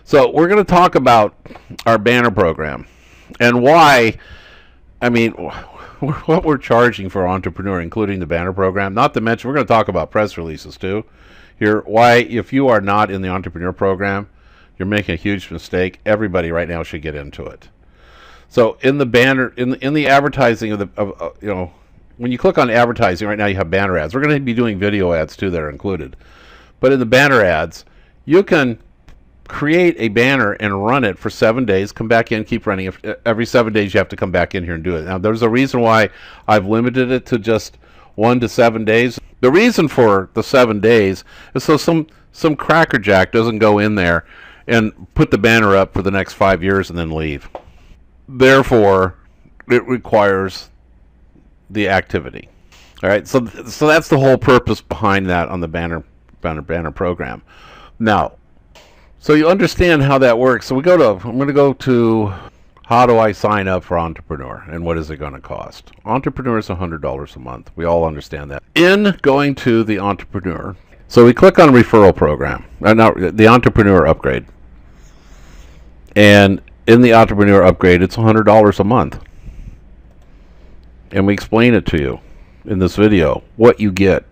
So we're going to talk about our banner program and why, I mean, what we're charging for Entrepreneur, including the banner program. Not to mention, we're going to talk about press releases too. Here, why, if you are not in the Entrepreneur program, you're making a huge mistake. Everybody right now should get into it. So in the banner, in the advertising of the, when you click on advertising right now, you have banner ads. We're going to be doing video ads too that are included. But in the banner ads, you can create a banner and run it for 7 days, come back in, keep running it. Every 7 days you have to come back in here and do it. Now there's a reason why I've limited it to just 1 to 7 days. The reason for the 7 days is so some crackerjack doesn't go in there and put the banner up for the next 5 years and then leave. Therefore, it requires the activity. All right, so that's the whole purpose behind that on the banner program. Now, so you understand how that works. So I'm going to go to how do I sign up for Entrepreneur and what is it going to cost? Entrepreneur is $100 a month. We all understand that. In going to the Entrepreneur, so we click on referral program, now the Entrepreneur upgrade. And in the Entrepreneur upgrade, it's $100 a month. And we explain it to you in this video, what you get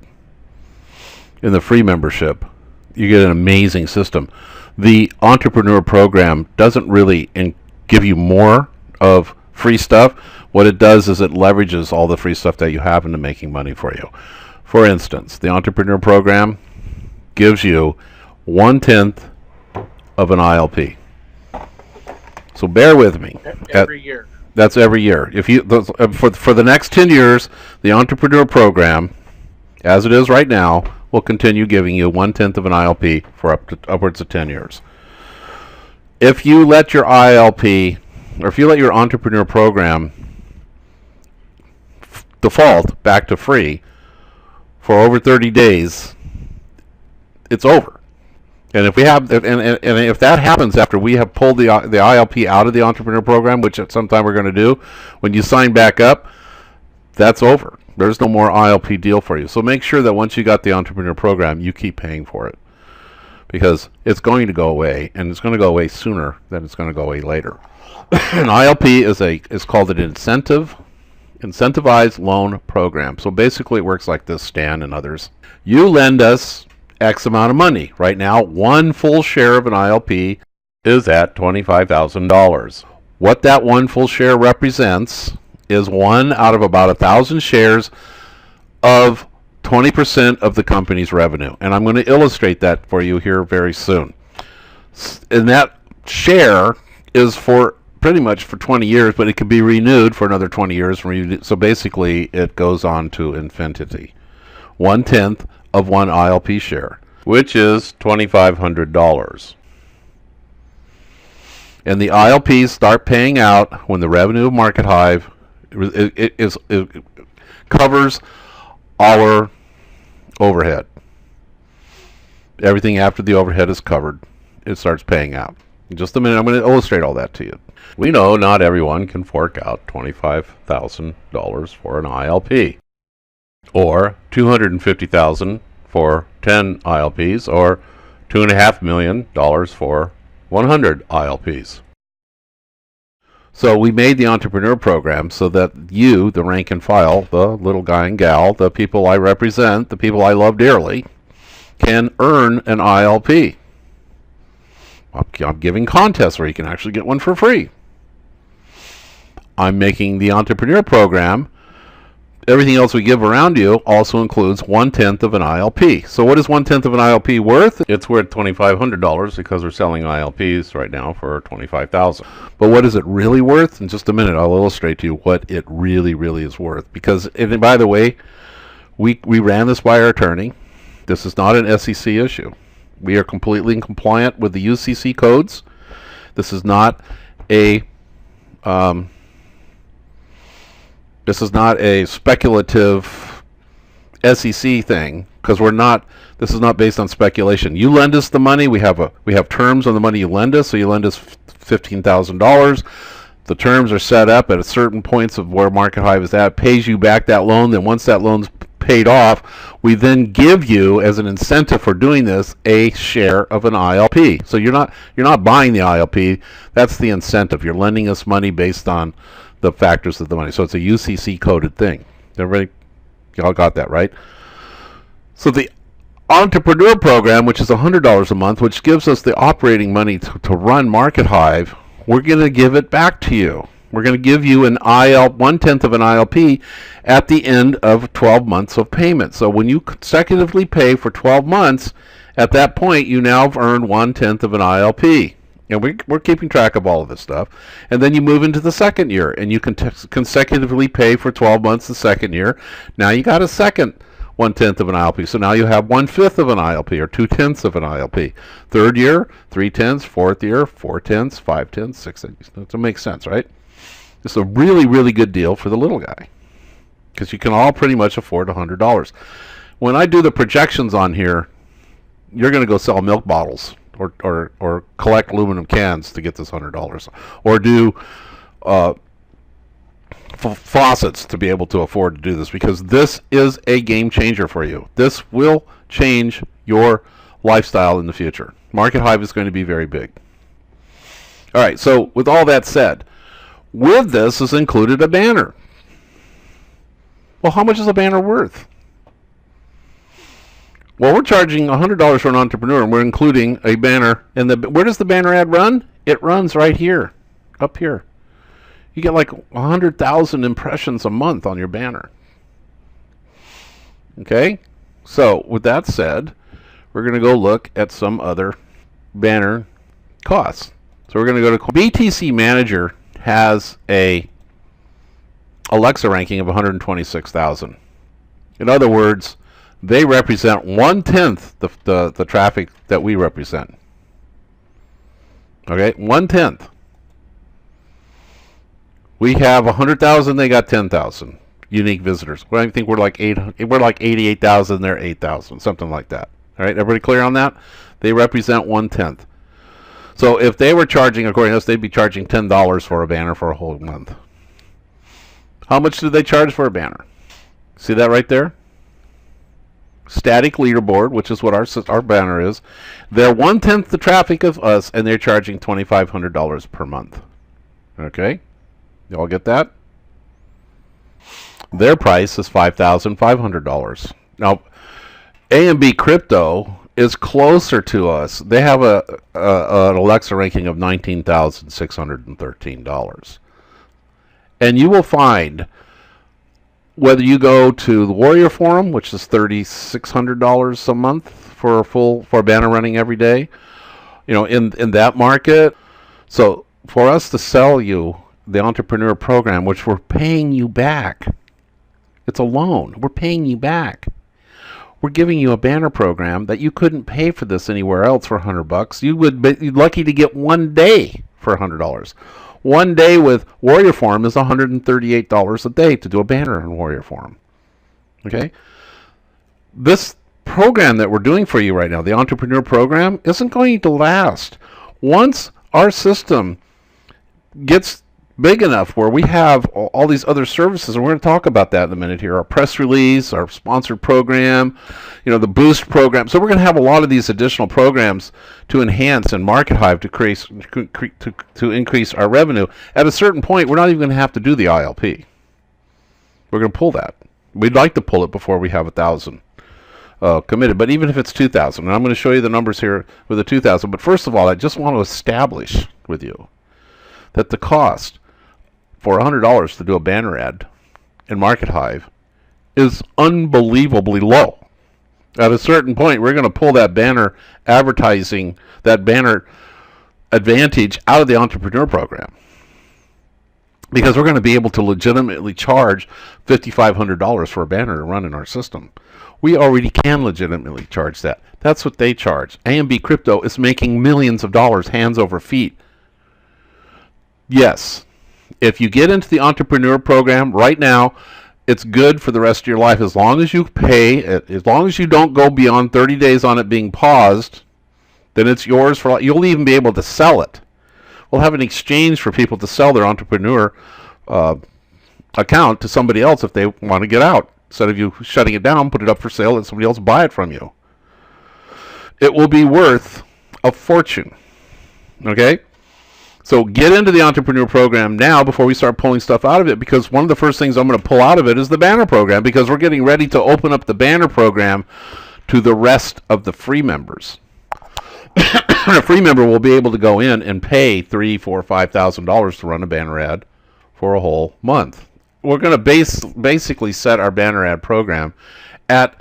in the free membership. You get an amazing system. The Entrepreneur program doesn't really give you more of free stuff. What it does is it leverages all the free stuff that you have into making money for you. For instance, the Entrepreneur program gives you 1/10 of an ILP. So bear with me. Every year. That's every year. If you for the next 10 years, the Entrepreneur program, as it is right now, will continue giving you 1/10 of an ILP for upwards of 10 years. If you let your ILP, or if you let your Entrepreneur program default back to free for over 30 days, it's over. And if we have, and if that happens after we have pulled the ILP out of the Entrepreneur program, which at some time we're going to do, when you sign back up, that's over. There's no more ILP deal for you. So make sure that once you got the Entrepreneur program, you keep paying for it, because it's going to go away, and it's going to go away sooner than it's going to go away later. An ILP is called an incentivized loan program. So basically, it works like this, Stan and others. You lend us X amount of money. Right now, one full share of an ILP is at $25,000. What that one full share represents is 1 out of about 1,000 shares of 20% of the company's revenue. And I'm going to illustrate that for you here very soon. And that share is for pretty much for 20 years, but it can be renewed for another 20 years. So basically, it goes on to infinity. 1/10 of one ILP share, which is $2,500. And the ILPs start paying out when the revenue of Markethive it covers our overhead. Everything after the overhead is covered, it starts paying out. In just a minute, I'm going to illustrate all that to you. We know not everyone can fork out $25,000 for an ILP, or $250,000 for 10 ILPs, or $2.5 million for 100 ILPs. So we made the Entrepreneur program so that you, the rank and file, the little guy and gal, the people I represent, the people I love dearly, can earn an ILP. I'm giving contests where you can actually get one for free. I'm making the Entrepreneur program. Everything else we give around you also includes 1/10 of an ILP. So what is 1/10 of an ILP worth? It's worth $2,500 because we're selling ILPs right now for $25,000. But what is it really worth? In just a minute, I'll illustrate to you what it really, really is worth. Because, and by the way, we ran this by our attorney. This is not an SEC issue. We are completely compliant with the UCC codes. This is not a speculative SEC thing, because this is not based on speculation. You lend us the money, we have terms on the money you lend us. So you lend us $15,000. The terms are set up at certain points of where Markethive is at, pays you back that loan. Then once that loan's paid off, we then give you, as an incentive for doing this, a share of an ILP. So you're not buying the ILP. That's the incentive. You're lending us money based on the factors of the money. So it's a UCC coded thing. Everybody, y'all got that, right? So the Entrepreneur Program, which is $100 a month, which gives us the operating money to run Markethive, we're going to give it back to you. We're going to give you an one-tenth of an ILP at the end of 12 months of payment. So when you consecutively pay for 12 months, at that point, you now have earned one-tenth of an ILP. And we're keeping track of all of this stuff. And then you move into the second year, and you can consecutively pay for 12 months the second year. Now you got a second one-tenth of an ILP. So now you have one-fifth of an ILP, or two-tenths of an ILP. Third year, three-tenths. Fourth year, four-tenths, five-tenths, six-tenths. That makes sense, right? It's a really, really good deal for the little guy, because you can all pretty much afford $100. When I do the projections on here, you're going to go sell milk bottles or collect aluminum cans to get this $100, or do faucets to be able to afford to do this, because this is a game changer for you. This will change your lifestyle in the future. Markethive is going to be very big. All right, so with all that said, with this is included a banner. Well, how much is a banner worth? Well, we're charging $100 for an entrepreneur, and we're including a banner. And where does the banner ad run? It runs right here, up here. You get like 100,000 impressions a month on your banner. Okay? So, with that said, we're going to go look at some other banner costs. So we're going to go to BTC Manager. Has a Alexa ranking of 126,000. In other words, they represent one-tenth the traffic that we represent. Okay, one-tenth. We have 100,000. They got 10,000 unique visitors. Well, I think we're like 88,000. They're 8,000, something like that. All right, everybody clear on that? They represent one-tenth. So if they were charging, according to us, they'd be charging $10 for a banner for a whole month. How much do they charge for a banner? See that right there? Static leaderboard, which is what our banner is. They're one-tenth the traffic of us, and they're charging $2,500 per month. Okay? You all get that? Their price is $5,500. Now, A&B Crypto is closer to us. They have an Alexa ranking of $19,613. And you will find, whether you go to the Warrior Forum, which is $3,600 a month for a banner running every day, in that market. So for us to sell you the Entrepreneur Program, which we're paying you back, it's a loan. We're paying you back. We're giving you a banner program that you couldn't pay for this anywhere else for $100. You would be lucky to get one day for $100. One day with Warrior Forum is $138 a day to do a banner in Warrior Forum. Okay? This program that we're doing for you right now, the Entrepreneur Program, isn't going to last. Once our system gets big enough where we have all these other services, and we're going to talk about that in a minute here, our press release, our sponsored program, the boost program. So we're going to have a lot of these additional programs to enhance and Markethive to increase our revenue. At a certain point, we're not even going to have to do the ILP. We're going to pull that. We'd like to pull it before we have 1,000 committed, but even if it's 2,000, and I'm going to show you the numbers here with the 2,000, but first of all, I just want to establish with you that the cost for $100 to do a banner ad in Markethive is unbelievably low. At a certain point, we're going to pull that banner advertising, that banner advantage out of the Entrepreneur Program, because we're going to be able to legitimately charge $5,500 for a banner to run in our system. We already can legitimately charge that. That's what they charge. A&B Crypto is making millions of dollars hands over feet. Yes, if you get into the Entrepreneur Program right now, it's good for the rest of your life. As long as you pay, as long as you don't go beyond 30 days on it being paused, then it's yours for life. You'll even be able to sell it. We'll have an exchange for people to sell their Entrepreneur account to somebody else if they want to get out. Instead of you shutting it down, put it up for sale, and somebody else buy it from you. It will be worth a fortune. Okay? So get into the entrepreneur program now before we start pulling stuff out of it, because one of the first things I'm going to pull out of it is the banner program, because we're getting ready to open up the banner program to the rest of the free members. A free member will be able to go in and pay $3,000, $4,000, $5,000 to run a banner ad for a whole month. We're going to basically set our banner ad program at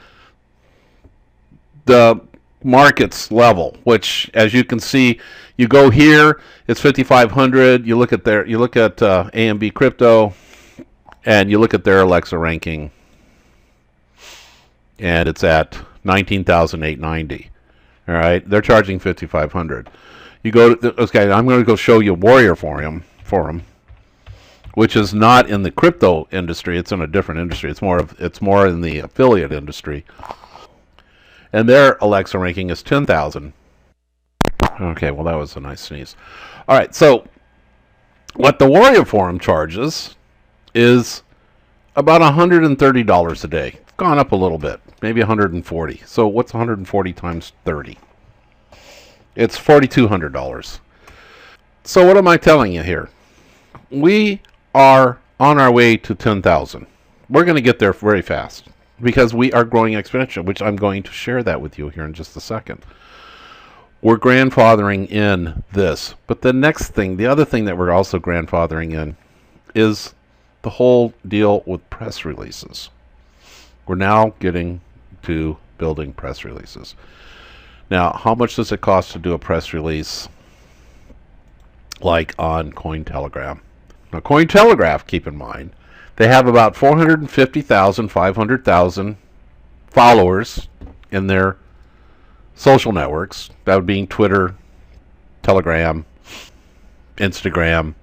the markets level, which, as you can see, you go here, it's 5,500. You look at AMB Crypto, and you look at their Alexa ranking, and it's at 19,890. All right, they're charging 5,500. You go to okay. I'm going to go show you Warrior Forum, which is not in the crypto industry. It's in a different industry. It's more in the affiliate industry, and their Alexa ranking is 10,000. Okay, well that was a nice sneeze. All right, so what the Warrior Forum charges is about $130 a day. It's gone up a little bit, maybe 140. So what's 140 times 30? It's $4,200. So what am I telling you here? We are on our way to 10,000. We're going to get there very fast because we are growing exponentially, which I'm going to share that with you here in just a second. We're grandfathering in this. But the other thing that we're also grandfathering in is the whole deal with press releases. We're now getting to building press releases. Now, how much does it cost to do a press release like on Cointelegraph? Now, Cointelegraph, keep in mind, they have about 450,000, 500,000 followers in their social networks. That would be Twitter, Telegram, Instagram.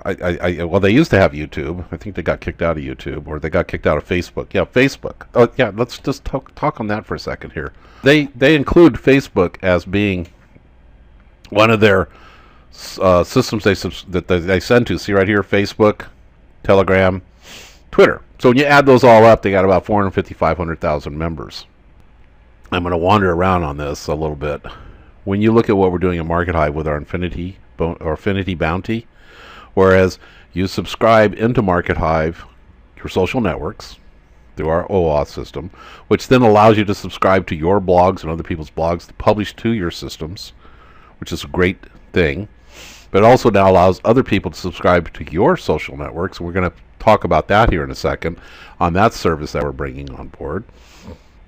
Well, they used to have YouTube. I think they got kicked out of YouTube, or they got kicked out of Facebook. Yeah, Facebook. Oh, yeah. Let's just talk on that for a second here. They include Facebook as being one of their systems that they send to. See right here, Facebook, Telegram, Twitter. So when you add those all up, they got about 450,000, 500,000 members. I'm going to wander around on this a little bit. When you look at what we're doing at Markethive with our Infinity Bounty, whereas you subscribe into Markethive, your social networks, through our OAuth system, which then allows you to subscribe to your blogs and other people's blogs to publish to your systems, which is a great thing. But it also now allows other people to subscribe to your social networks. We're going to talk about that here in a second on that service that we're bringing on board.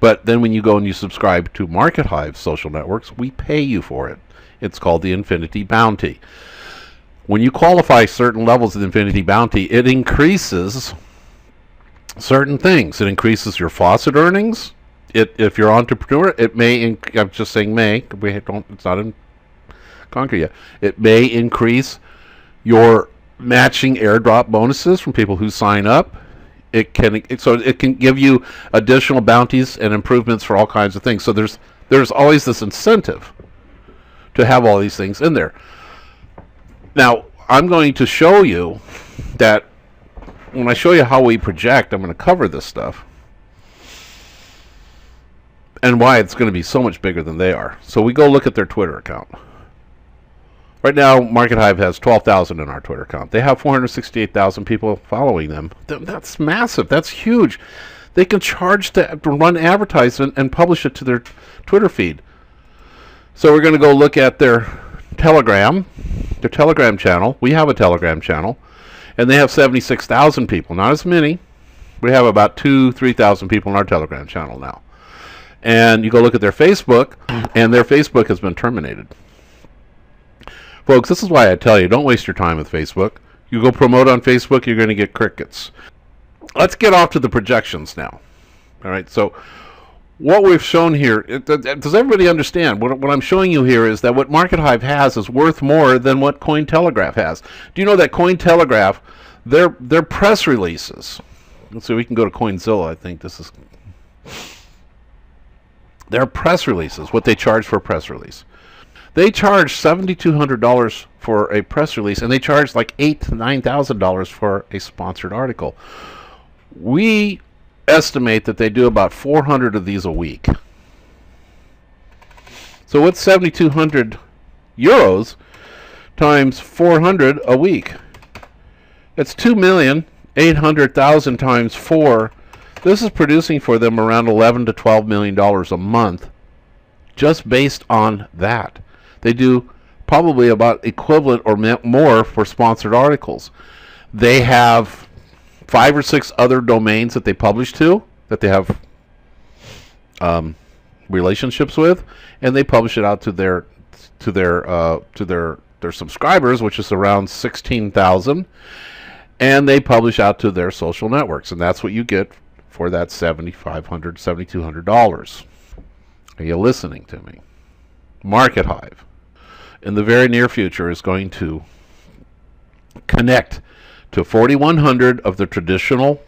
But then when you go and you subscribe to Markethive social networks, we pay you for it. It's called the Infinity Bounty. When you qualify certain levels of the Infinity Bounty, it increases certain things. It increases your faucet earnings. If you're an entrepreneur, it may, I'm just saying may, it's not in concrete yet. It may increase your matching airdrop bonuses from people who sign up. It can give you additional bounties and improvements for all kinds of things. So there's always this incentive to have all these things in there. Now, I'm going to show you that when I show you how we project, I'm going to cover this stuff and why it's going to be so much bigger than they are. So we go look at their Twitter account. Right now, Markethive has 12,000 in our Twitter account. They have 468,000 people following them. That's massive. That's huge. They can charge to run advertisement and publish it to their Twitter feed. So we're going to go look at their Telegram channel. We have a Telegram channel, and they have 76,000 people. Not as many. We have about 3,000 people in our Telegram channel now. And you go look at their Facebook, and their Facebook has been terminated. Folks, this is why I tell you, don't waste your time with Facebook. You go promote on Facebook, you're going to get crickets. Let's get off to the projections now. All right, so what we've shown here, does everybody understand? What I'm showing you here is that what Markethive has is worth more than what Cointelegraph has. Do you know that Cointelegraph, their press releases, let's see, we can go to Coinzilla, I think this is, their press releases, what they charge for a press release. They charge $7,200 for a press release, and they charge like $8,000 to $9,000 for a sponsored article. We estimate that they do about 400 of these a week. So what's 7,200 euros times 400 a week? It's 2,800,000 times 4. This is producing for them around $11 to $12 million a month, just based on that. They do probably about equivalent or more for sponsored articles. They have 5 or 6 other domains that they publish to, that they have relationships with, and they publish it out to their subscribers, which is around 16,000, and they publish out to their social networks, and that's what you get for that $7,500, $7,200. Are you listening to me? Markethive, in the very near future, is going to connect to 4,100 of the traditional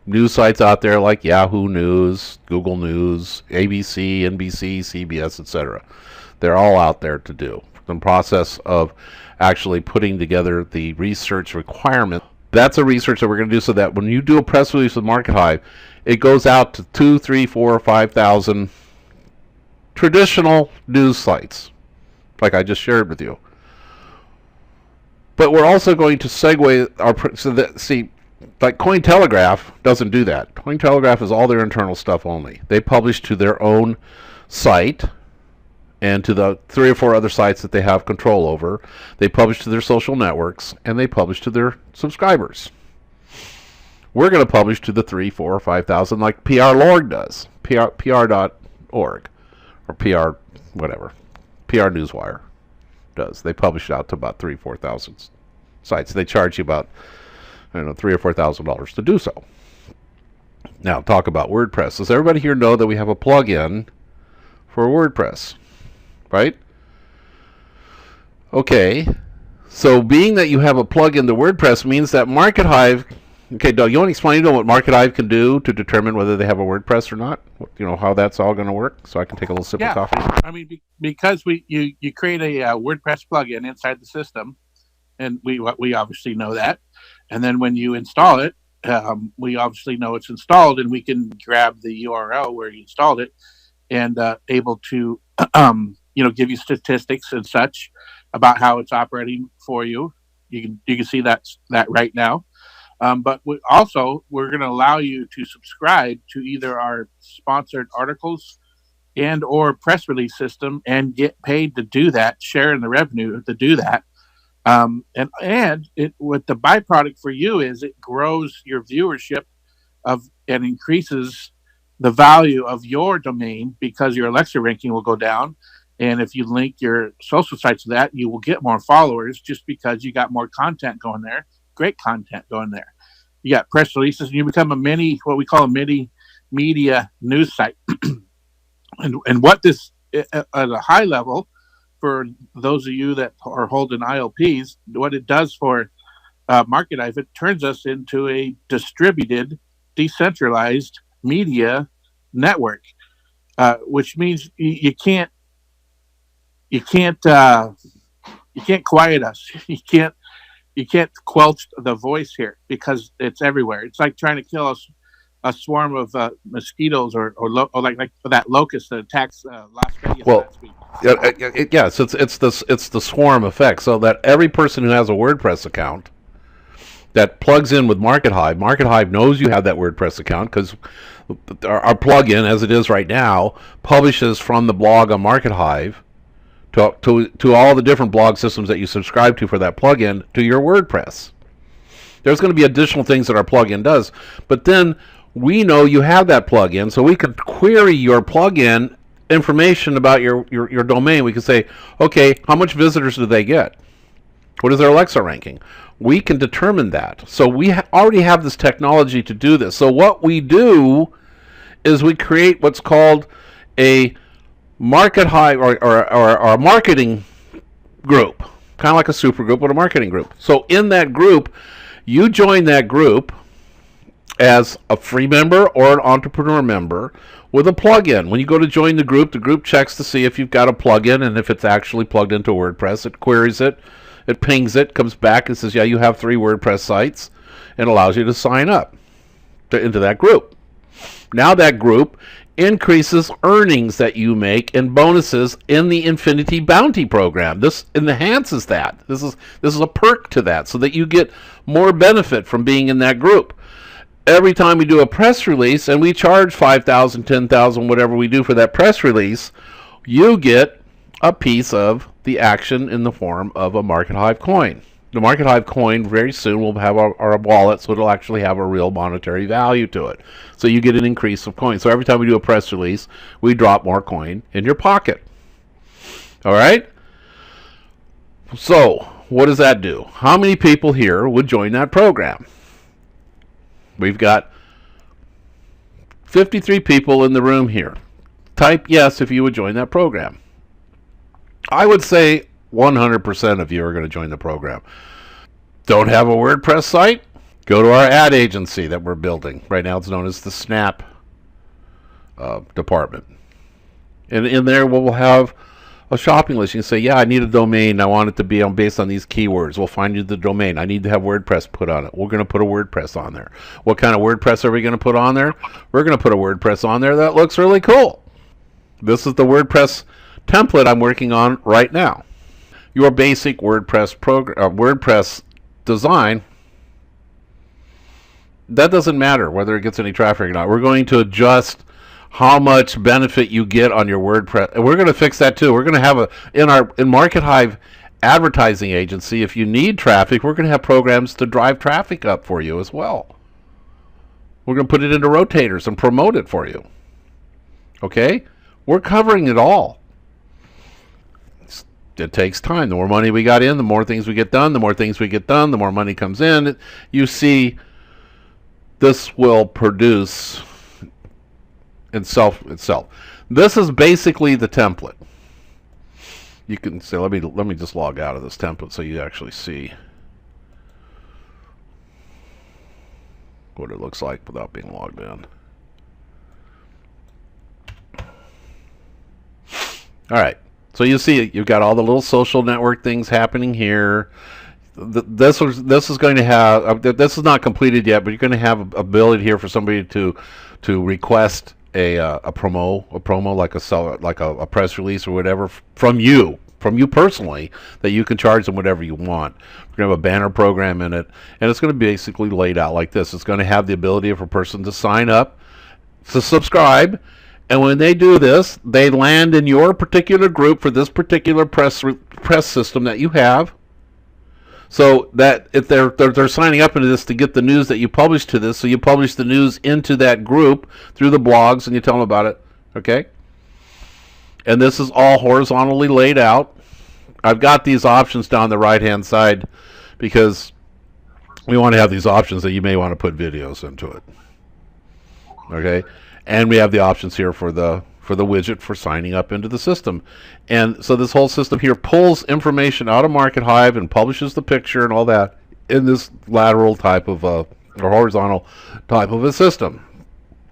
news sites out there, like Yahoo News, Google News, ABC, NBC, CBS, etc. They're all out there to do. The process of actually putting together the research requirement. That's a research that we're going to do, so that when you do a press release with Markethive, it goes out to 2, 3, 4, 5,000 traditional news sites, like I just shared with you. But we're also going to segue our, so that, see, like Cointelegraph doesn't do that. Cointelegraph is all their internal stuff only. They publish to their own site and to the 3 or 4 other sites that they have control over. They publish to their social networks, and they publish to their subscribers. We're going to publish to the 3, 4, or 5,000 like PR.org does. PR.org. Or PR, whatever. PR Newswire does. They publish it out to about 3,000 or 4,000 sites. They charge you about, I don't know, $3,000 or $4,000 to do so. Now, talk about WordPress. Does everybody here know that we have a plugin for WordPress? Right? Okay. So, being that you have a plugin to WordPress means that Markethive. Okay, Doug, you want to explain what Markethive can do to determine whether they have a WordPress or not? You know, how that's all going to work? So I can take a little sip of coffee? I mean, because you create a WordPress plugin inside the system, and we obviously know that. And then when you install it, we obviously know it's installed, and we can grab the URL where you installed it and able to, give you statistics and such about how it's operating for you. You can see that right now. But we're going to allow you to subscribe to either our sponsored articles and or press release system and get paid to do that, share in the revenue to do that. And what the byproduct for you is it grows your viewership and increases the value of your domain, because your Alexa ranking will go down. And if you link your social sites to that, you will get more followers just because you got more content going there, great content going there. You got press releases, and you become what we call a mini media news site. and what this, at a high level, for those of you that are holding ILPs, what it does for Markethive, it turns us into a distributed, decentralized media network, which means you can't quiet us. You can't quelch the voice here, because it's everywhere. It's like trying to kill a swarm of mosquitoes or like that locust that attacks Las Vegas last week. Yes, it's the swarm effect. So that every person who has a WordPress account that plugs in with Markethive knows you have that WordPress account, because our plugin, as it is right now, publishes from the blog on Markethive to all the different blog systems that you subscribe to for that plugin to your WordPress. There's going to be additional things that our plugin does, but then we know you have that plugin, so we can query your plugin information about your domain. We can say, okay, how much visitors do they get? What is their Alexa ranking? We can determine that. So we already have this technology to do this. So what we do is we create what's called a Markethive or a marketing group, kind of like a super group, but a marketing group. So in that group, you join that group as a free member or an entrepreneur member with a plugin. When you go to join the group checks to see if you've got a plugin, and if it's actually plugged into WordPress, it queries it, it pings it, comes back and says, yeah, you have 3 WordPress sites, and allows you to sign up into that group. Now that group increases earnings that you make and bonuses in the Infinity Bounty program. This enhances that. This is a perk to that, so that you get more benefit from being in that group. Every time we do a press release, and we charge $5,000, $10,000, whatever we do for that press release, you get a piece of the action in the form of a Markethive coin. The Markethive coin very soon will have our wallet, so it'll actually have a real monetary value to it. So you get an increase of coin. So every time we do a press release, we drop more coin in your pocket. All right? So what does that do? How many people here would join that program? We've got 53 people in the room here. Type yes if you would join that program. I would say 100% of you are going to join the program. Don't have a WordPress site? Go to our ad agency that we're building. Right now it's known as the Snap department. And in there we'll have a shopping list. You can say, yeah, I need a domain. I want it to be based on these keywords. We'll find you the domain. I need to have WordPress put on it. We're going to put a WordPress on there. What kind of WordPress are we going to put on there? We're going to put a WordPress on there that looks really cool. This is the WordPress template I'm working on right now. Your basic WordPress design, that doesn't matter whether it gets any traffic or not. We're going to adjust how much benefit you get on your WordPress, and we're going to fix that too. We're going to have in Markethive advertising agency, if you need traffic, we're going to have programs to drive traffic up for you as well. We're going to put it into rotators and promote it for you. Okay? We're covering it all. It takes time. The more money we got in, the more things we get done. The more things we get done, the more money comes in. You see, this will produce itself. This is basically the template. You can say, let me just log out of this template so you actually see what it looks like without being logged in. All right. So you see, you've got all the little social network things happening here. This is going to have, this is not completed yet, but you're going to have ability here for somebody to request a promo like a press release or whatever from you personally, that you can charge them whatever you want. We're going to have a banner program in it, and it's going to be basically laid out like this. It's going to have the ability for a person to sign up, to subscribe. And when they do this, they land in your particular group for this particular press system that you have. So that if they're signing up into this to get the news that you publish to this, so you publish the news into that group through the blogs and you tell them about it. Okay? And this is all horizontally laid out. I've got these options down the right-hand side because we want to have these options that you may want to put videos into it. Okay? And we have the options here for the widget for signing up into the system. And so this whole system here pulls information out of Markethive and publishes the picture and all that in this lateral type of or horizontal type of a system.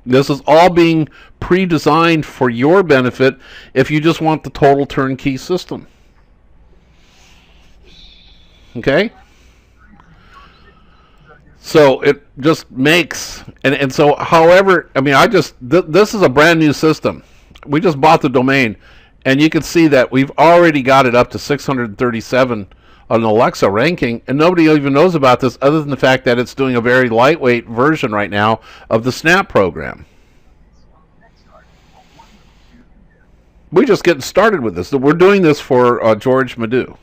This is all being pre-designed for your benefit if you just want the total turnkey system. Okay? So it just makes, and so however, I mean, this is a brand new system. We just bought the domain, and you can see that we've already got it up to 637 on Alexa ranking, and nobody even knows about this other than the fact that it's doing a very lightweight version right now of the Snap program. We're just getting started with this. We're doing this for George Madu,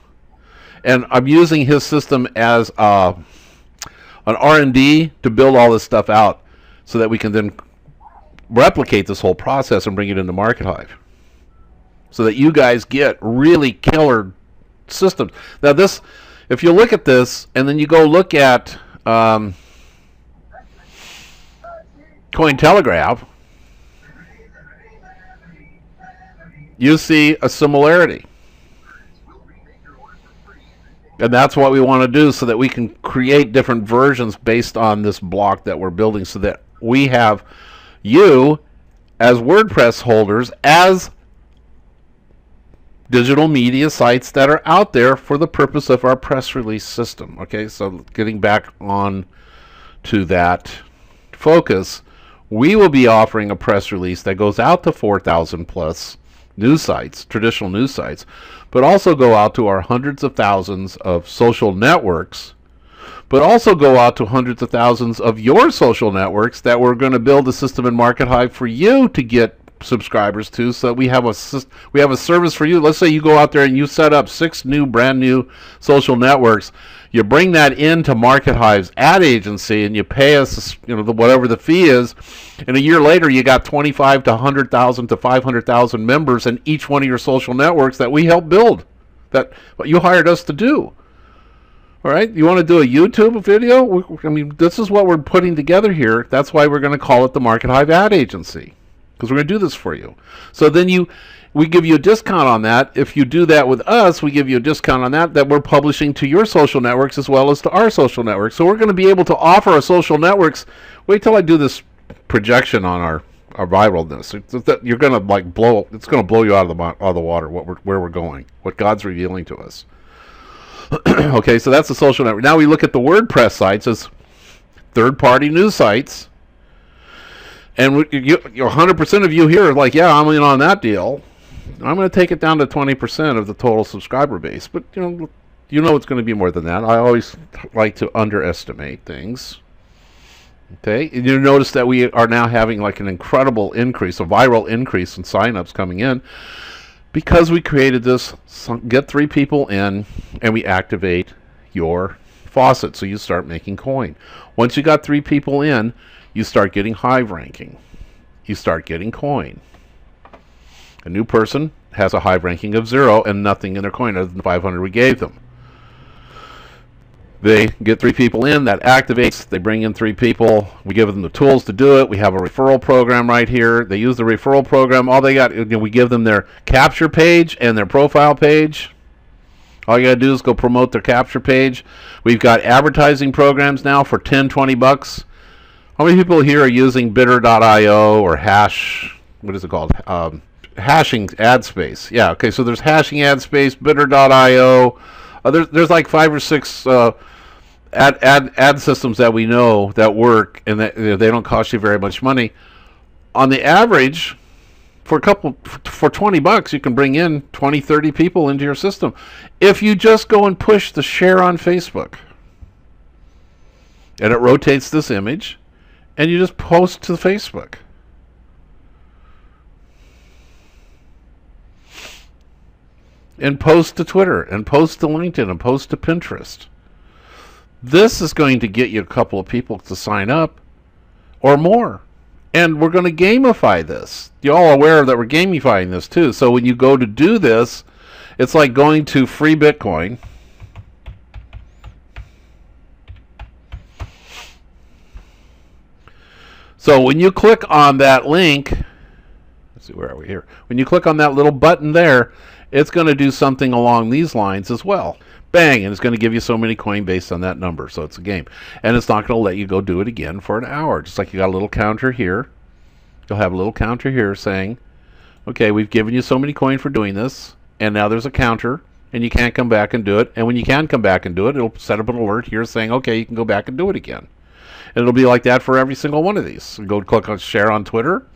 and I'm using his system as an R&D to build all this stuff out so that we can then replicate this whole process and bring it into Markethive so that you guys get really killer systems. Now this, if you look at this and then you go look at Cointelegraph, you see a similarity. And that's what we want to do so that we can create different versions based on this block that we're building so that we have you as WordPress holders as digital media sites that are out there for the purpose of our press release system. Okay, so getting back on to that focus, we will be offering a press release that goes out to 4,000 plus news sites, traditional news sites, but also go out to our hundreds of thousands of social networks, but also go out to hundreds of thousands of your social networks that we're going to build a system in Markethive for you to get subscribers to, so that we have a service for you. Let's say you go out there and you set up 6 brand new social networks. You bring that into Markethive's ad agency and you pay us, whatever the fee is, and a year later you got 25 to 100,000 to 500,000 members in each one of your social networks that we help build, that what you hired us to do. All right, you want to do a YouTube video? This is what we're putting together here. That's why we're going to call it the Markethive ad agency, because we're going to do this for you. So then we give you a discount on that. If you do that with us, we give you a discount on that we're publishing to your social networks as well as to our social networks. So we're going to be able to offer our social networks. Wait till I do this projection on our viralness. You're going to blow. It's going to blow you out of the water. Where we're going, what God's revealing to us. Okay, so that's the social network. Now we look at the WordPress sites as third-party news sites. And 100% of you here are like, yeah, I'm in on that deal. I'm going to take it down to 20% of the total subscriber base. But, it's going to be more than that. I always like to underestimate things. Okay, and you notice that we are now having an incredible increase, a viral increase in signups coming in, because we created this, get 3 people in, and we activate your faucet, so you start making coin. Once you got 3 people in, you start getting Hive ranking. You start getting coin. A new person has a Hive ranking of 0 and nothing in their coin other than 500 we gave them. They get 3 people in, that activates, they bring in 3 people, we give them the tools to do it, we have a referral program right here, they use the referral program, all they got, we give them their capture page and their profile page. All you got to do is go promote their capture page. We've got advertising programs now for 10, 20 bucks. How many people here are using bidder.io or what is it called? Hashing ad space. Yeah, okay, so there's hashing ad space, bidder.io. There's like 5 or 6 ad systems that we know that work, and that they don't cost you very much money. On the average, for 20 bucks, you can bring in 20, 30 people into your system. If you just go and push the share on Facebook, and it rotates this image, and you just post to Facebook. And post to Twitter, and post to LinkedIn, and post to Pinterest. This is going to get you a couple of people to sign up, or more. And we're going to gamify this. You're all aware that we're gamifying this too. So when you go to do this, it's like going to Free Bitcoin. So when you click on that link, let's see, where are we here? When you click on that little button there, it's going to do something along these lines as well. Bang, and it's going to give you so many coin based on that number. So it's a game. And it's not going to let you go do it again for an hour. Just like you got a little counter here. You'll have a little counter here saying, okay, we've given you so many coin for doing this, and now there's a counter, and you can't come back and do it. And when you can come back and do it, it'll set up an alert here saying, okay, you can go back and do it again. And it'll be like that for every single one of these. So go click on share on Twitter,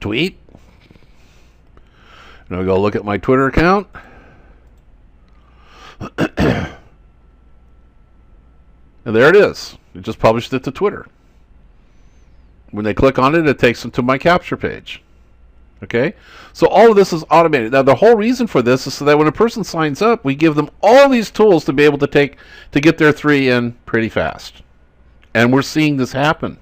tweet, and I'll go look at my Twitter account. And there it is. It just published it to Twitter. When they click on it, it takes them to my capture page. Okay? So all of this is automated. Now, the whole reason for this is so that when a person signs up, we give them all these tools to be able to get their 3 in pretty fast. And we're seeing this happen.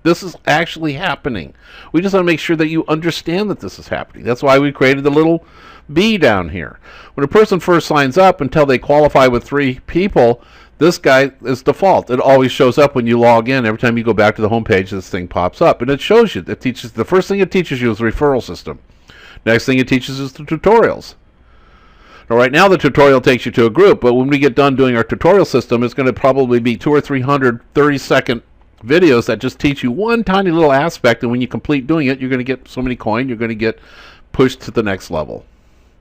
This is actually happening. We just want to make sure that you understand that this is happening. That's why we created the little B down here. When a person first signs up, until they qualify with 3 people, this guy is default. It always shows up when you log in. Every time you go back to the home page, this thing pops up, and it shows you. It teaches. The first thing it teaches you is the referral system. Next thing it teaches is the tutorials. Now, right now, the tutorial takes you to a group, but when we get done doing our tutorial system, it's going to probably be 200 or 300 30-second videos that just teach you one tiny little aspect, and when you complete doing it, you're going to get so many coin. You're going to get pushed to the next level.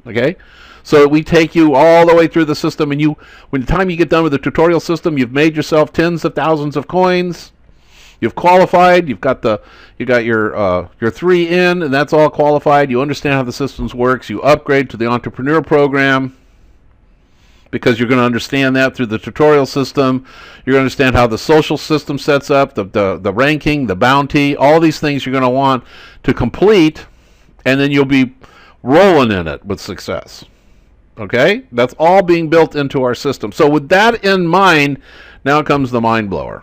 Okay? So we take you all the way through the system, and when the time you get done with the tutorial system, you've made yourself tens of thousands of coins. You've qualified. You got your 3 in, and that's all qualified. You understand how the systems works. You upgrade to the entrepreneur program because you're going to understand that through the tutorial system. You're going to understand how the social system sets up, the ranking, the bounty, all these things you're going to want to complete, and then you'll be rolling in it with success. Okay? That's all being built into our system. So with that in mind, now comes the mind blower.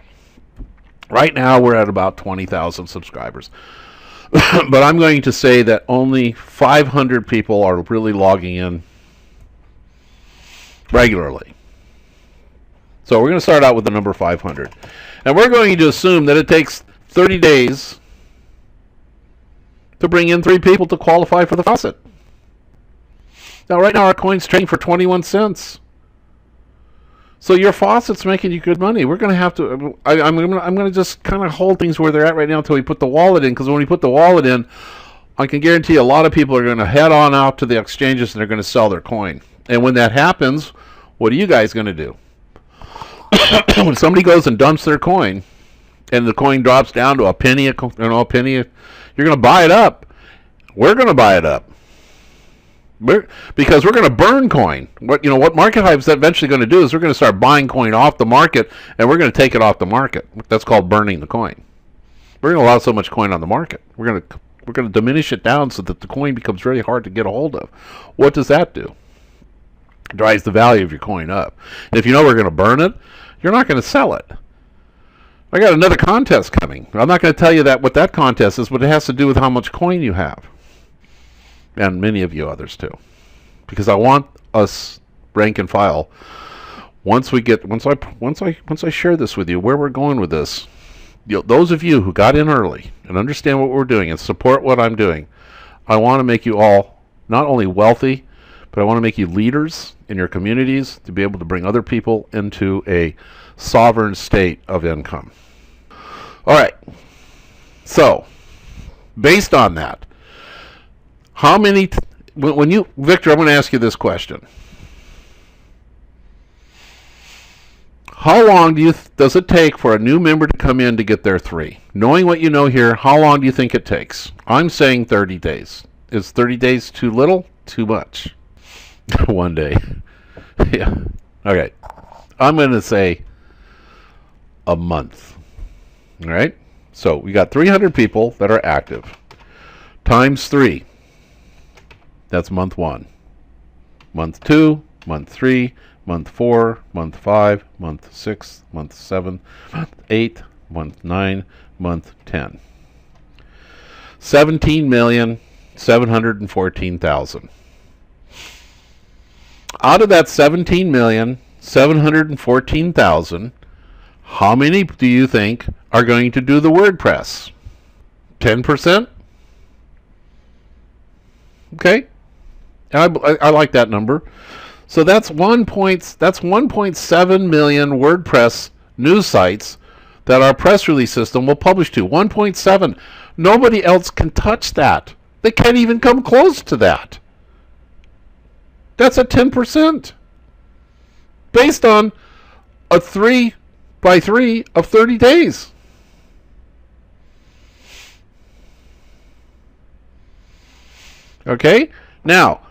Right now, we're at about 20,000 subscribers. But I'm going to say that only 500 people are really logging in regularly. So we're going to start out with the number 500. And we're going to assume that it takes 30 days to bring in 3 people to qualify for the faucet. Now, right now, our coin's trading for 21 cents. So your faucet's making you good money. We're going to have to. I'm going to just kind of hold things where they're at right now until we put the wallet in. Because when we put the wallet in, I can guarantee a lot of people are going to head on out to the exchanges and they're going to sell their coin. And when that happens, what are you guys going to do? When somebody goes and dumps their coin, and the coin drops down to a penny, you're going to buy it up. We're going to buy it up. Because we're going to burn coin. What Markethive is eventually going to do is we're going to start buying coin off the market, and we're going to take it off the market. That's called burning the coin. We're going to allow so much coin on the market. We're going to diminish it down so that the coin becomes very hard to get a hold of. What does that do? It drives the value of your coin up. And if you know we're going to burn it, you're not going to sell it. I got another contest coming. I'm not going to tell you what that contest is, but it has to do with how much coin you have. And many of you others too, because I want us rank and file. Once I share this with you, where we're going with this, those of you who got in early and understand what we're doing and support what I'm doing, I want to make you all not only wealthy, but I want to make you leaders in your communities to be able to bring other people into a sovereign state of income. All right. So, based on that. How many, Victor, I'm going to ask you this question. How long does it take for a new member to come in to get their 3? Knowing what you know here, how long do you think it takes? I'm saying 30 days. Is 30 days too little? Too much? 1 day. Yeah. Okay. I'm going to say a month. All right? So we got 300 people that are active. Times 3. That's month 1. Month 2, month 3, month 4, month 5, month 6, month 7, month 8, month 9, month 10. 17,714,000. Out of that 17,714,000, how many do you think are going to do the WordPress? 10%? Okay. I like that number. So that's 1.7 million WordPress news sites that our press release system will publish to. 1.7. Nobody else can touch that. They can't even come close to that. That's a 10%. Based on a 3 by 3 of 30 days. Okay? Now,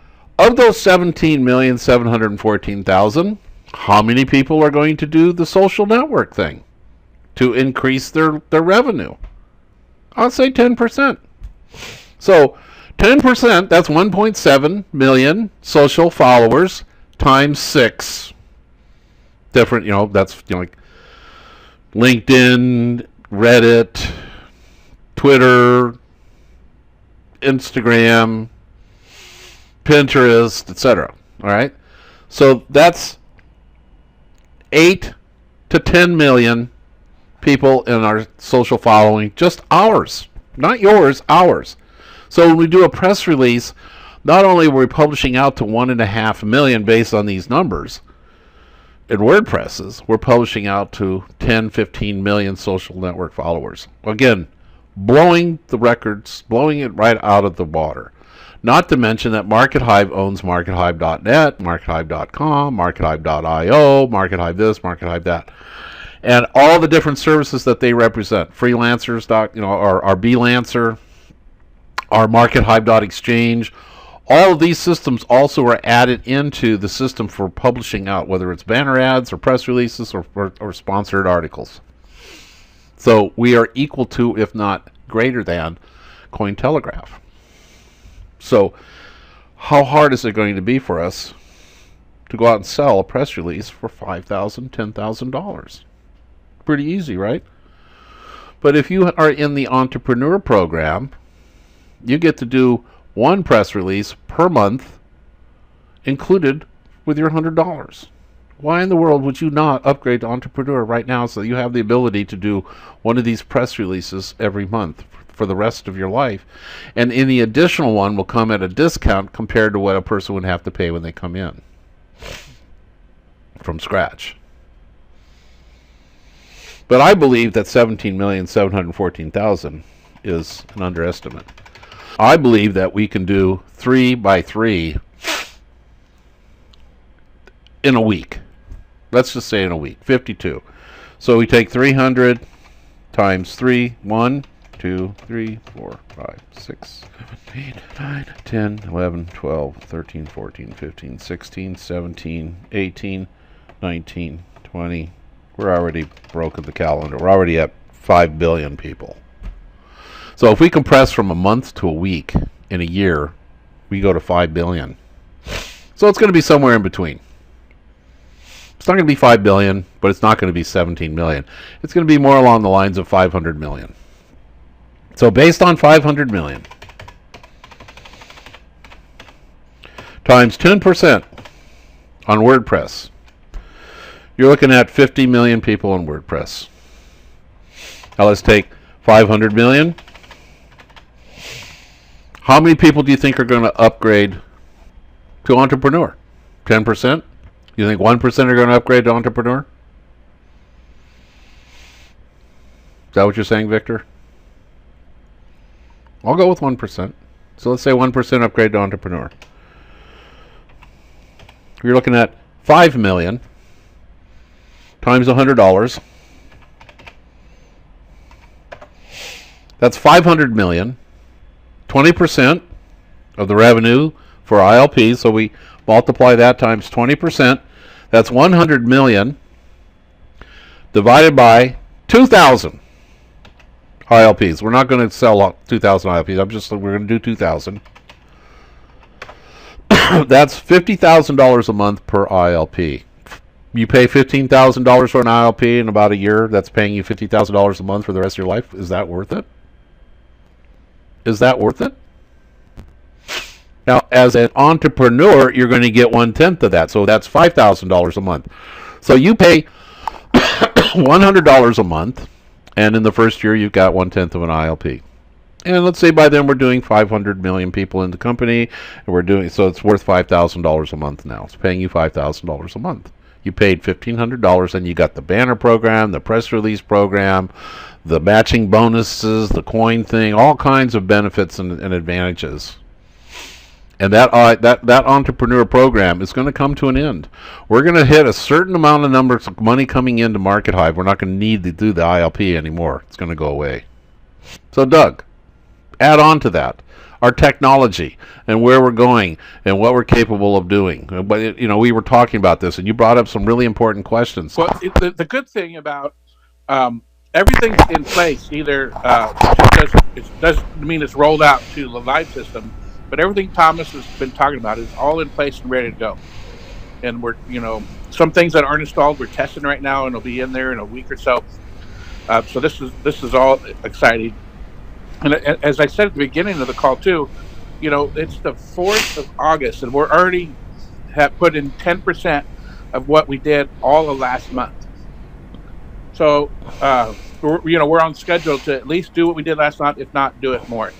of those 17,714,000, how many people are going to do the social network thing to increase their revenue? I'll say 10%. So 10%, that's 1.7 million social followers times 6 different, that's like LinkedIn, Reddit, Twitter, Instagram, Pinterest, etc. All right, so that's 8 to 10 million people in our social following, just ours, not yours, ours. So when we do a press release, not only are we publishing out to 1.5 million based on these numbers in WordPresses, we're publishing out to 10, 15 million social network followers. Again, blowing the records, blowing it right out of the water. Not to mention that Markethive owns Markethive.net, Markethive.com, Markethive.io, Markethive this, Markethive that. and all the different services that they represent. Freelancers, our Belancer, our Markethive.exchange. All of these systems also are added into the system for publishing out, whether it's banner ads or press releases or sponsored articles. So we are equal to, if not greater than, Cointelegraph. So how hard is it going to be for us to go out and sell a press release for $5,000, $10,000? Pretty easy, right? But if you are in the entrepreneur program, you get to do one press release per month included with your $100. Why in the world would you not upgrade to entrepreneur right now so you have the ability to do one of these press releases every month for the rest of your life? And any additional one will come at a discount compared to what a person would have to pay when they come in from scratch. But I believe that 17,714,000 is an underestimate. I believe that we can do 3 by 3 in a week. Let's just say in a week, 52. So we take 300 times 3, 1, 2, 3, 4, 5, 6, 7, 8, 9, 10, 11, 12, 13, 14, 15, 16, 17, 18, 19, 20. We're already broken the calendar. We're already at 5 billion people. So if we compress from a month to a week in a year, we go to 5 billion. So it's going to be somewhere in between. It's not going to be 5 billion, but it's not going to be 17 million. It's going to be more along the lines of 500 million. So based on 500 million times 10% on WordPress, you're looking at 50 million people on WordPress. Now let's take 500 million. How many people do you think are going to upgrade to Entrepreneur? 10%? You think 1% are going to upgrade to Entrepreneur? Is that what you're saying, Victor? I'll go with 1%. So let's say 1% upgrade to Entrepreneur. You're looking at 5 million times $100. That's 500 million. 20% of the revenue for ILP. So we multiply that times 20%. That's 100 million divided by 2,000 ILPs. We're not going to sell 2,000 ILPs. We're going to do 2,000. That's $50,000 a month per ILP. You pay $15,000 for an ILP in about a year. That's paying you $50,000 a month for the rest of your life. Is that worth it? Is that worth it? Now, as an entrepreneur, you're going to get 1/10 of that. So that's $5,000 a month. So you pay $100 a month, and in the first year, you've got 1/10 of an ILP. And let's say by then we're doing 500 million people in the company, and so it's worth $5,000 a month now. It's paying you $5,000 a month. You paid $1,500, and you got the banner program, the press release program, the matching bonuses, the coin thing, all kinds of benefits and advantages. And that entrepreneur program is going to come to an end. We're going to hit a certain amount of numbers of money coming into Markethive. We're not going to need to do the ILP anymore. It's going to go away. So, Doug, add on to that our technology and where we're going and what we're capable of doing. But we were talking about this, and you brought up some really important questions. Well, the good thing about everything's in place. Either it doesn't mean it's rolled out to the live system, but everything Thomas has been talking about is all in place and ready to go. And we're, some things that aren't installed, we're testing right now, and it'll be in there in a week or so. So this is all exciting. And as I said at the beginning of the call too, it's the 4th of August, and we're already have put in 10% of what we did all of last month. So we're on schedule to at least do what we did last month, if not do it more,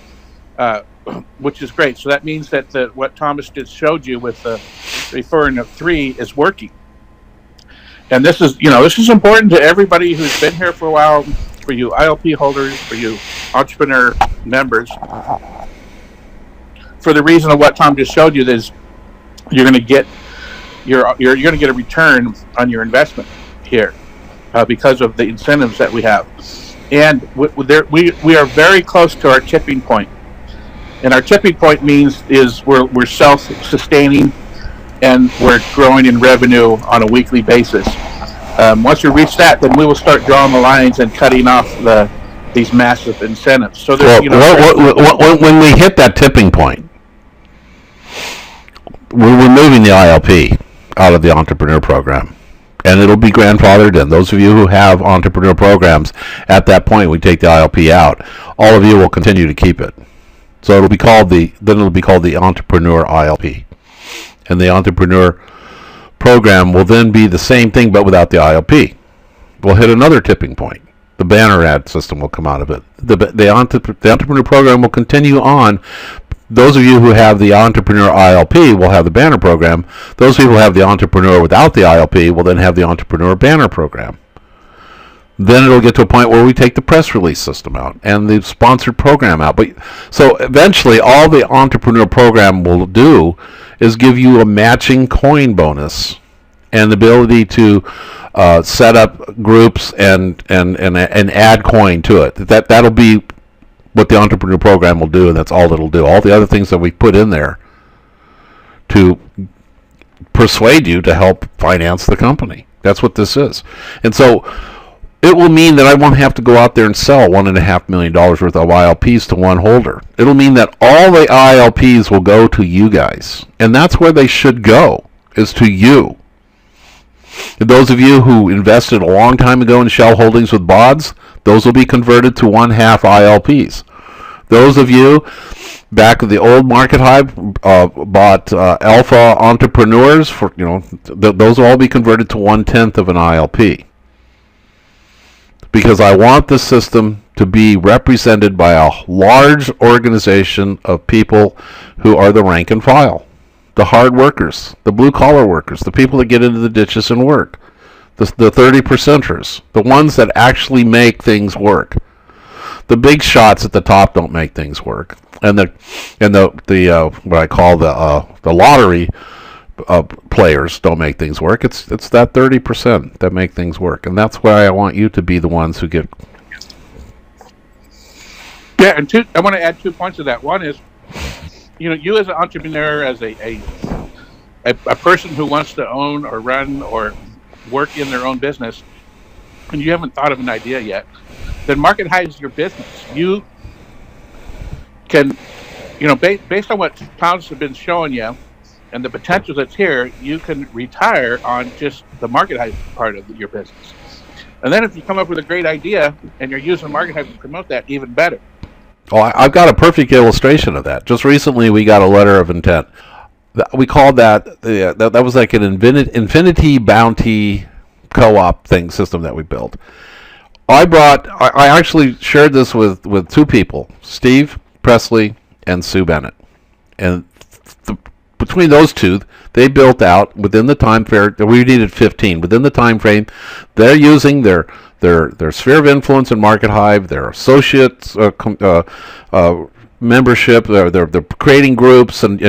which is great. So that means that what Thomas just showed you with the referring of 3 is working. And this is important to everybody who's been here for a while, for you ILP holders, for you entrepreneur members, for the reason of what Tom just showed you. Is you're going to get you're going to get a return on your investment here. because of the incentives that we have. And we are very close to our tipping point. And our tipping point means is we're self-sustaining and we're growing in revenue on a weekly basis. Once we reach that, then we will start drawing the lines and cutting off these massive incentives. So when we hit that tipping point, we're removing the ILP out of the entrepreneur program, and it'll be grandfathered in. Those of you who have entrepreneur programs, at that point, we take the ILP out. All of you will continue to keep it. So it'll be called the entrepreneur ILP, and the entrepreneur program will then be the same thing but without the ILP. We'll hit another tipping point. The banner ad system will come out of it. The entrepreneur program will continue on. Those of you who have the entrepreneur ILP will have the banner program. Those people who have the entrepreneur without the ILP will then have the entrepreneur banner program. Then it'll get to a point where we take the press release system out and the sponsored program out. But so eventually all the entrepreneur program will do is give you a matching coin bonus and the ability to set up groups and add coin to it. That'll be what the entrepreneur program will do, and that's all it'll do. All the other things that we put in there to persuade you to help finance the company. That's what this is. And so it will mean that I won't have to go out there and sell $1.5 million worth of ILPs to one holder. It'll mean that all the ILPs will go to you guys. And that's where they should go, is to you. And those of you who invested a long time ago in shell holdings with BODs, those will be converted to 1/2 ILPs. Those of you back of the old Markethive bought alpha entrepreneurs, for those will all be converted to 1/10 of an ILP. Because I want the system to be represented by a large organization of people who are the rank and file, the hard workers, the blue-collar workers, the people that get into the ditches and work, the 30%ers, the ones that actually make things work. The big shots at the top don't make things work, and the what I call the lottery players don't make things work. It's that 30% that make things work, and that's why I want you to be the ones who get. Yeah, and I want to add 2 points to that. One is, you as an entrepreneur, as a person who wants to own or run or work in their own business, and you haven't thought of an idea yet, then Markethive is your business. You can, based on what Pounds have been showing you, and the potential that's here, you can retire on just the Markethive part of your business. And then if you come up with a great idea and you're using Markethive to promote that, even better. Oh, I've got a perfect illustration of that. Just recently we got a letter of intent. We called that was like an infinity bounty co-op system that we built. I actually shared this with 2 people, Steve Presley and Sue Bennett. And between those 2, they built out within the time frame. We needed 15 within the time frame. They're using their sphere of influence in Markethive, their associates membership. They're creating groups and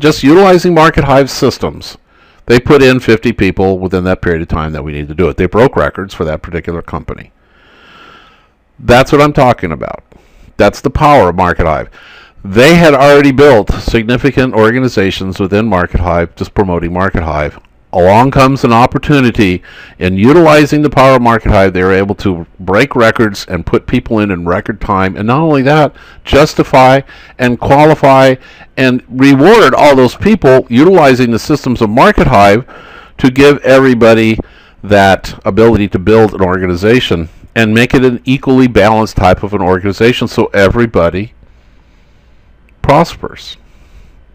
just utilizing Markethive systems. They put in 50 people within that period of time that we needed to do it. They broke records for that particular company. That's what I'm talking about. That's the power of Markethive. They had already built significant organizations within Markethive, just promoting Markethive. Along comes an opportunity in utilizing the power of Markethive. They were able to break records and put people in record time. And not only that, justify and qualify and reward all those people utilizing the systems of Markethive to give everybody that ability to build an organization and make it an equally balanced type of an organization so everybody prospers.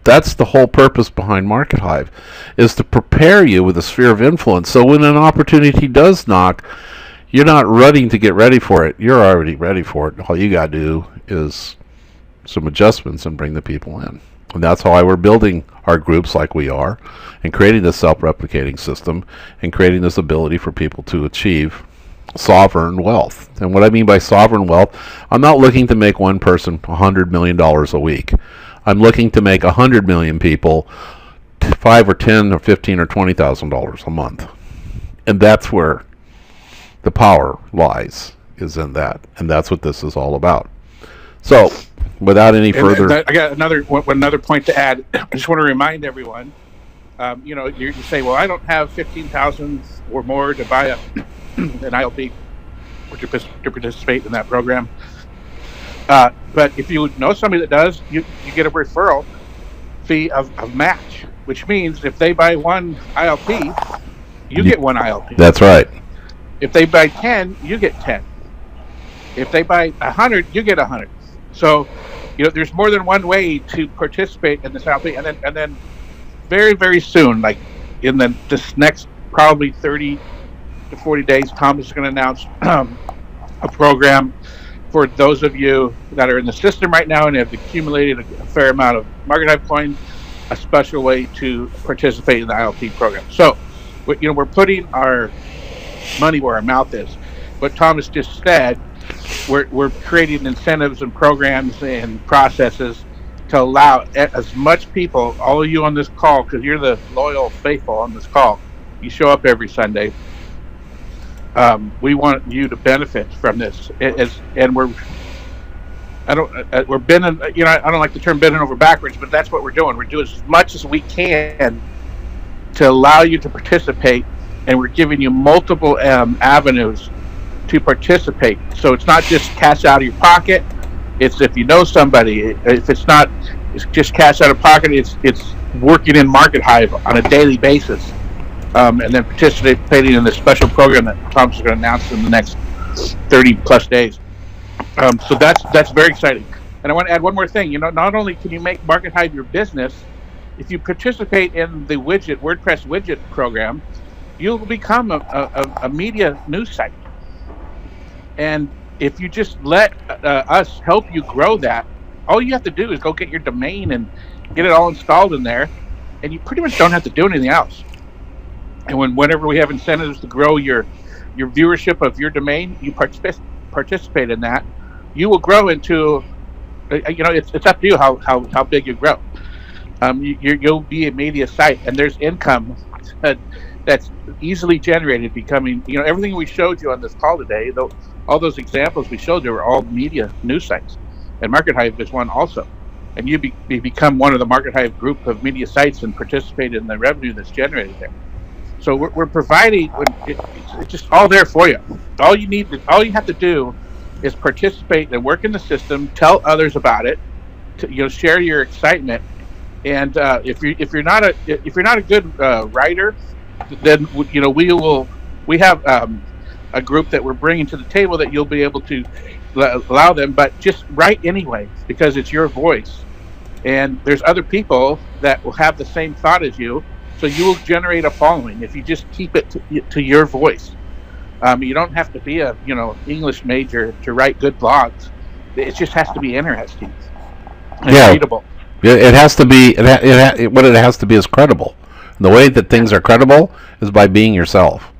That's the whole purpose behind Markethive, is to prepare you with a sphere of influence so when an opportunity does knock, you're not running to get ready for it. You're already ready for it. All you got to do is some adjustments and bring the people in. And that's why we're building our groups like we are and creating this self-replicating system and creating this ability for people to achieve sovereign wealth. And what I mean by sovereign wealth, I'm not looking to make one person $100 million a week. I'm looking to make 100 million people $5 or $10 or $15 or $20,000 a month. And that's where The power lies is in that, and that's what this is all about. So, without any further, I got another point to add. I just want to remind everyone. You say, well, I don't have 15,000 or more to buy an ILP or to participate in that program. But if you know somebody that does, you get a referral fee of match, which means if they buy one ILP, you get one ILP. That's right. If they buy 10, you get 10. If they buy 100, you get 100. So, there's more than one way to participate in this ILP, and then very, very soon, like in this next probably 30 to 40 days, Tom is going to announce a program for those of you that are in the system right now and have accumulated a fair amount of Markethive coins, a special way to participate in the ILP program. So, we're putting our money where our mouth is. What Thomas just said, we're creating incentives and programs and processes to allow as much people, all of you on this call, because you're the loyal faithful on this call, you show up every Sunday. We want you to benefit from this, and we're bending. I don't like the term bending over backwards, but that's what we're doing. We're doing as much as we can to allow you to participate, and we're giving you multiple avenues to participate. So it's not just cash out of your pocket. It's if you know somebody. If it's not, it's just cash out of pocket. It's working in Markethive on a daily basis, and then participating in this special program that Tom's going to announce in the next 30 plus days. So that's very exciting. And I want to add one more thing. Not only can you make Markethive your business, if you participate in the WordPress widget program, you'll become a media news site. And if you just let us help you grow that, all you have to do is go get your domain and get it all installed in there, and you pretty much don't have to do anything else. And whenever we have incentives to grow your viewership of your domain, you participate in that, you will grow into, it's up to you how big you grow. You'll be a media site, and there's income that's easily generated becoming, everything we showed you on this call today, all those examples we showed you were all media news sites, and Markethive is one also. And you become one of the Markethive group of media sites and participate in the revenue that's generated there. So we're providing, it's just all there for you. All you have to do is participate and work in the system, tell others about it, share your excitement. And if you're not a good writer, then we have a group that we're bringing to the table that you'll be able to allow them, but just write anyway, because it's your voice, and there's other people that will have the same thought as you, so you will generate a following if you just keep it to your voice. You don't have to be a English major to write good blogs. It just has to be interesting and readable. It has to be. What it has to be is credible. And the way that things are credible is by being yourself.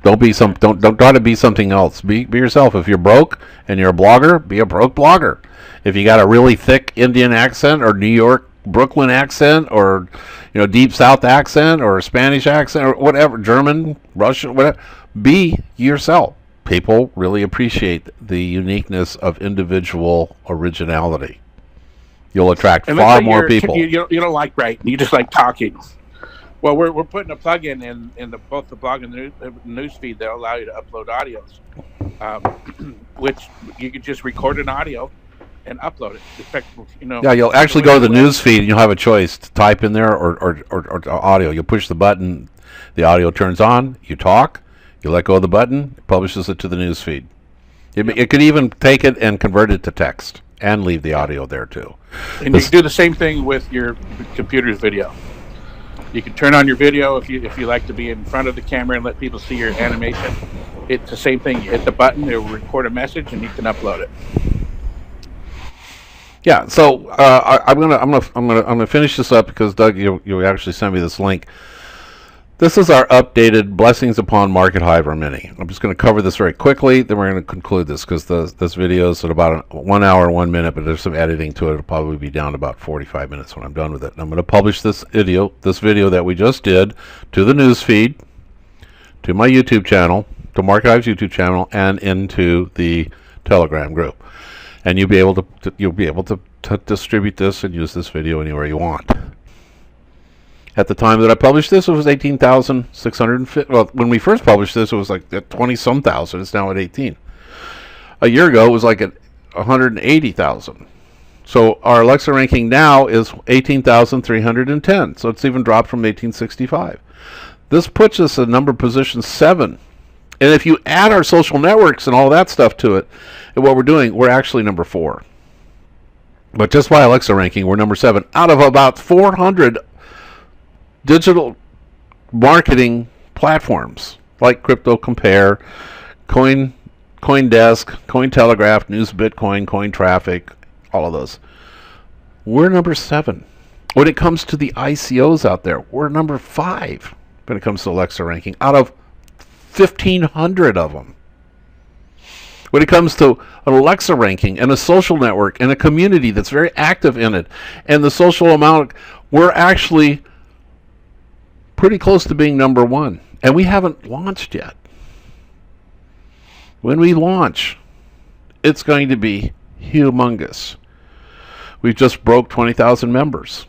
Don't try to be something else. Be yourself. If you're broke and you're a blogger, be a broke blogger. If you got a really thick Indian accent or New York, Brooklyn accent, or Deep South accent, or a Spanish accent, or whatever, German, Russian, whatever, be yourself. People really appreciate the uniqueness of individual originality. You'll attract far more people. You don't like writing. You just like talking. Well, we're putting a plug-in in both the blog and the news feed that allow you to upload audios, which you can just record an audio and upload it. In fact, yeah, you'll actually go to the news feed and you'll have a choice to type in there or audio. You'll push the button, the audio turns on, you talk, you let go of the button, it publishes it to the news feed. It could even take it and convert it to text and leave the audio there too. And you can do the same thing with your computer's video. You can turn on your video if you like to be in front of the camera and let people see your animation. It's the same thing. You hit the button, it will record a message, and you can upload it. Yeah. So I'm gonna finish this up because Doug, you actually sent me this link. This is our updated Blessings Upon Markethive Mini. I'm just going to cover this very quickly, then we're going to conclude this because this video is at about 1 hour, 1 minute, but there's some editing to it. It'll probably be down to about 45 minutes when I'm done with it. And I'm going to publish this video that we just did to the news feed, to my YouTube channel, to Markethive's YouTube channel, and into the Telegram group. And you'll be able to distribute this and use this video anywhere you want. At the time that I published this, it was 18,650. Well, when we first published this, it was like at 20-some thousand. It's now at 18. A year ago, it was like at 180,000. So our Alexa ranking now is 18,310. So it's even dropped from 1865. This puts us at number position 7. And if you add our social networks and all that stuff to it, and what we're doing, we're actually number 4. But just by Alexa ranking, we're number 7 out of about 400 digital marketing platforms like Crypto Compare, CoinDesk, Cointelegraph, News Bitcoin, Cointraffic, all of those. We're number 7. When it comes to the ICOs out there, we're number 5 when it comes to Alexa ranking out of 1,500 of them. When it comes to an Alexa ranking and a social network and a community that's very active in it, and the social amount, we're actually pretty close to being number 1. And we haven't launched yet. When we launch, it's going to be humongous. We've just broke 20,000 members.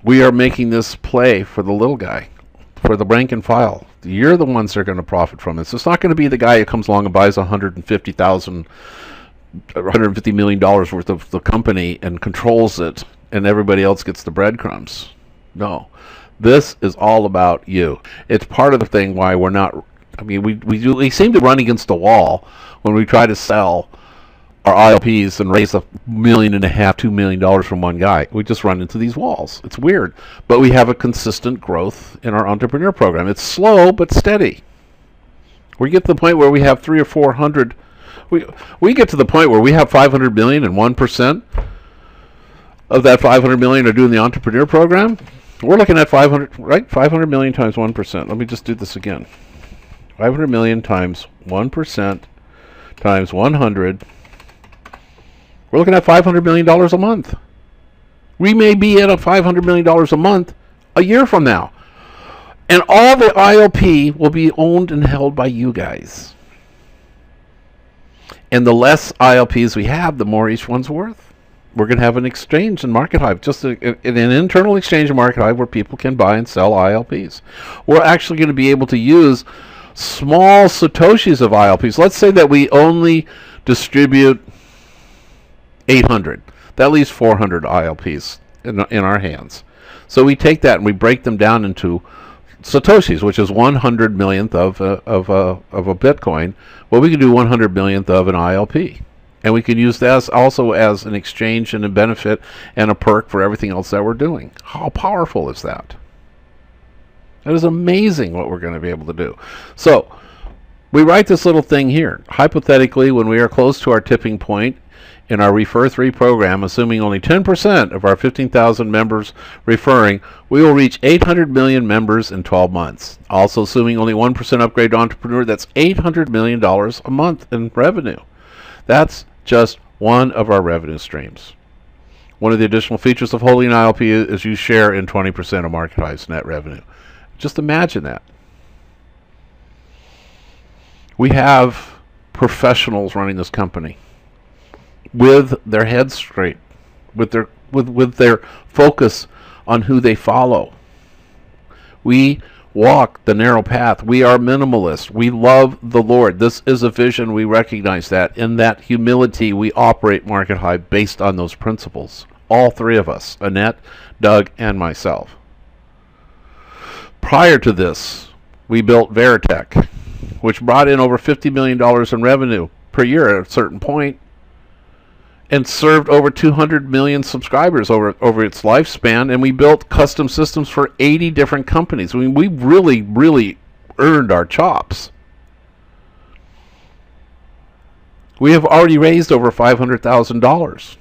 We are making this play for the little guy, for the rank and file. You're the ones that are going to profit from this. It's not going to be the guy who comes along and buys $150 million worth of the company and controls it, and everybody else gets the breadcrumbs. No. This is all about you. It's part of the thing why we're not... I mean, we seem to run against the wall when we try to sell our ILPs and raise $1.5 million, $2 million from one guy. We just run into these walls. It's weird. But we have a consistent growth in our entrepreneur program. It's slow but steady. We get to the point where we have 300 or 400... We get to the point where we have 500 million and 1% of that 500 million are doing the entrepreneur program. We're looking at 500, right? 500 million times 1%. Let me just do this again. 500 million times 1% times 100. We're looking at $500 million a month. We may be at a $500 million a month a year from now. And all the ILP will be owned and held by you guys. And the less ILPs we have, the more each one's worth. We're going to have an exchange in Markethive, just an internal exchange in Markethive where people can buy and sell ILPs. We're actually going to be able to use small satoshis of ILPs. Let's say that we only distribute 800. That leaves 400 ILPs in our hands. So we take that and we break them down into satoshis, which is 100 millionth of a Bitcoin. Well, we can do 100 millionth of an ILP. And we can use that also as an exchange and a benefit and a perk for everything else that we're doing. How powerful is that? That is amazing what we're going to be able to do. So we write this little thing here. Hypothetically, when we are close to our tipping point in our Refer 3 program, assuming only 10% of our 15,000 members referring, we will reach 800 million members in 12 months. Also, assuming only 1% upgrade to entrepreneur, that's $800 million a month in revenue. That's just one of our revenue streams. One of the additional features of holding an ILP is you share in 20% of Markethive's net revenue. Just imagine that. We have professionals running this company with their heads straight, with their focus on who they follow. We walk the narrow path. We are minimalist. We love the Lord. This is a vision. We recognize that. In that humility, we operate Markethive based on those principles. All three of us, Annette, Doug, and myself. Prior to this, we built Veritech, which brought in over $50 million in revenue per year at a certain point, and served over 200 million subscribers over its lifespan. And we built custom systems for 80 different companies. I mean, we really earned our chops. We have already raised over $500,000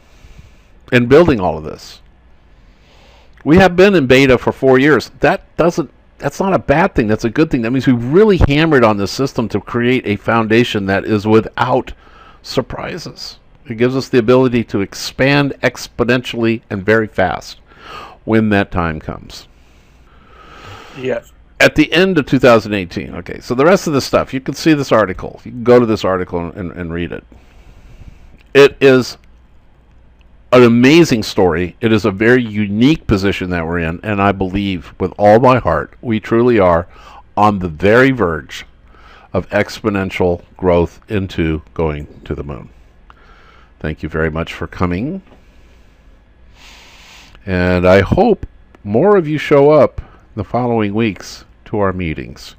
in building all of this. We have been in beta for 4 years. That's not a bad thing. That's a good thing. That means we really hammered on this system to create a foundation that is without surprises. It gives us the ability to expand exponentially and very fast when that time comes. Yes. At the end of 2018. Okay, so the rest of this stuff, you can see this article. You can go to this article and read it. It is an amazing story. It is a very unique position that we're in, and I believe with all my heart we truly are on the very verge of exponential growth into going to the moon. Thank you very much for coming, and I hope more of you show up the following weeks to our meetings.